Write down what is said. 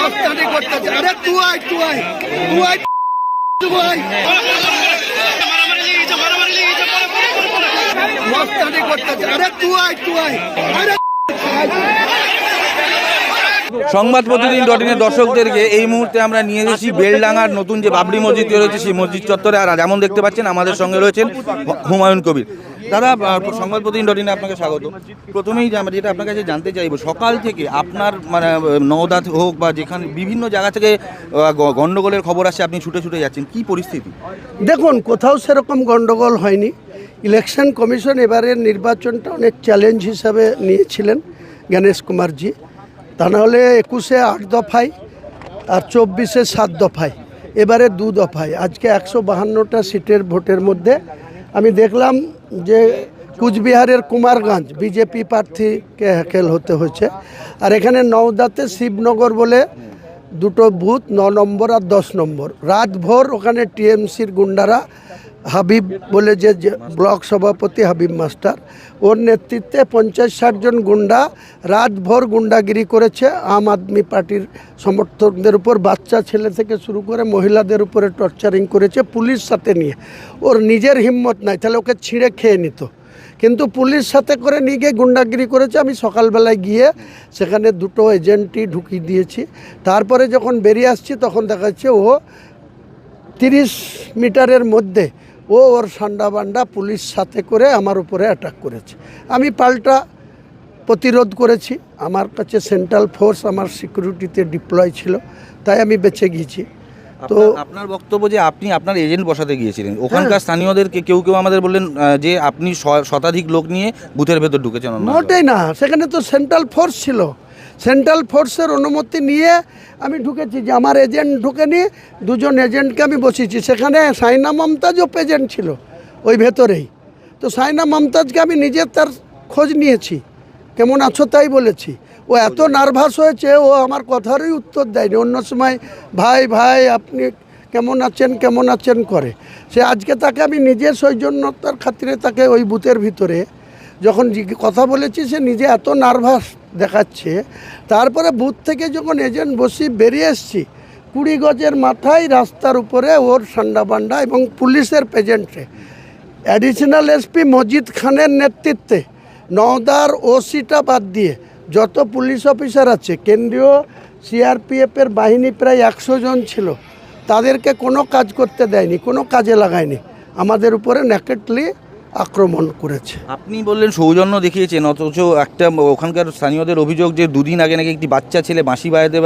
মস্তানি করতেছে। আরে তুই আয় মস্তানি করতেছে। আরে তুই আয় আরে সংবাদ প্রতিদিন ডটিনের দর্শকদেরকে এই মুহূর্তে আমরা নিয়ে এসেছি বেলডাঙ্গার নতুন যে বাবরি মসজিদ রয়েছে সেই মসজিদ চত্বরে। আর যেমন দেখতে পাচ্ছেন আমাদের সঙ্গে রয়েছেন হুমায়ুন কবির। দাদা, সংবাদ প্রতিদিন ডটিনে আপনাকে স্বাগত। প্রথমেই যেটা আপনার কাছে জানতে চাইব, সকাল থেকে আপনার মানে নওদাত হোক বা যেখানে বিভিন্ন জায়গা থেকে গন্ডগোলের খবর আসছে, আপনি ছুটে ছুটে যাচ্ছেন, কি পরিস্থিতি? দেখুন, কোথাও সেরকম গন্ডগোল হয়নি। ইলেকশন কমিশন এবারের নির্বাচনটা অনেক চ্যালেঞ্জ হিসাবে নিয়েছিলেন গণেশ কুমারজি। তা নাহলে 21-এ 8 দফায় আর 24-এ 7 দফায়, এবারে 2 দফায়। আজকে 152টা সিটের ভোটের মধ্যে আমি দেখলাম যে কুচবিহারের কুমারগঞ্জ বিজেপি প্রার্থীকে হ্যাকেল হতে হয়েছে। আর এখানে নওদাতে শিবনগর বলে দুটো বুথ, 9 নম্বর আর 10 নম্বর, রাতভর ওখানে টিএমসির গুন্ডারা, হাবিব বলে যে ব্লক সভাপতি হাবিব মাস্টার, ওর নেতৃত্বে 50-60 জন গুন্ডা রাতভর গুন্ডাগিরি করেছে। আম আদমি পার্টির সমর্থকদের উপর, বাচ্চা ছেলে থেকে শুরু করে মহিলাদের উপরে টর্চারিং করেছে পুলিশ সাথে নিয়ে। ওর নিজের হিম্মত নাই, তাহলে ওকে ছিঁড়ে খেয়ে নিত, কিন্তু পুলিশ সাথে করে নিয়ে গিয়ে গুন্ডাগিরি করেছে। আমি সকালবেলায় গিয়ে সেখানে 2টো এজেন্টই ঢুকিয়ে দিয়েছি। তারপরে যখন বেরিয়ে আসছি তখন দেখা যাচ্ছে ও 30 মিটারের মধ্যে ওর সান্ডা বান্ডা পুলিশ সাথে করে আমার উপরে অ্যাটাক করেছে। আমি পাল্টা প্রতিরোধ করেছি। আমার কাছে সেন্ট্রাল ফোর্স আমার সিকিউরিটিতে ডিপ্লয় ছিল, তাই আমি বেঁচে গিয়েছি। তো আপনার বক্তব্য যে আপনি আপনার এজেন্ট বসাতে গিয়েছিলেন, ওখানকার স্থানীয়দেরকে কেউ আমাদের বললেন যে আপনি শতাধিক লোক নিয়ে বুথের ভেতর ঢুকেছেন। মোটেই না, সেখানে তো সেন্ট্রাল ফোর্স ছিল। সেন্ট্রাল ফোর্সের অনুমতি নিয়ে আমি ঢুকেছি। যে আমার এজেন্ট ঢুকেনি, 2 জন এজেন্টকে আমি বসিয়েছি। সেখানে সাইনা মমতাজও প্রেজেন্ট ছিল ওই ভেতরেই। তো সাইনা মমতাজকে আমি নিজে তার খোঁজ নিয়েছি, কেমন আছো তাই বলেছি। ও এত নার্ভাস হয়েছে, ও আমার কথারই উত্তর দেয়নি। অন্য সময় ভাই ভাই আপনি কেমন আছেন করে। সে আজকে তাকে আমি নিজের সৌজন্যতার খাতিরে তাকে ওই বুথের ভিতরে যখন কথা বলেছি, সে নিজে এত নার্ভাস দেখাচ্ছে। তারপরে বুথ থেকে যখন এজেন্ট বসি বেরিয়ে এসছি, 20 গজের মাথায় রাস্তার উপরে ওর সান্ডাবান্ডা এবং পুলিশের প্রেজেন্টে অ্যাডিশনাল এসপি মজিদ খানের নেতৃত্বে নওদার ওসিটা বাদ দিয়ে যত পুলিশ অফিসার আছে, কেন্দ্রীয় সিআরপিএফের বাহিনী প্রায় 100 জন ছিল, তাদেরকে কোনো কাজ করতে দেয়নি, কোনো কাজে লাগায়নি। আমাদের উপরে ন্যাকেটলি আক্রমণ করেছে। আপনি বললেন সৌজন্য দেখিয়েছেন, অথচ একটা ওখানকার স্থানীয়দের অভিযোগ যে 2 দিন আগে নাকি একটি বাচ্চা ছেলে বাঁশি বাজাতে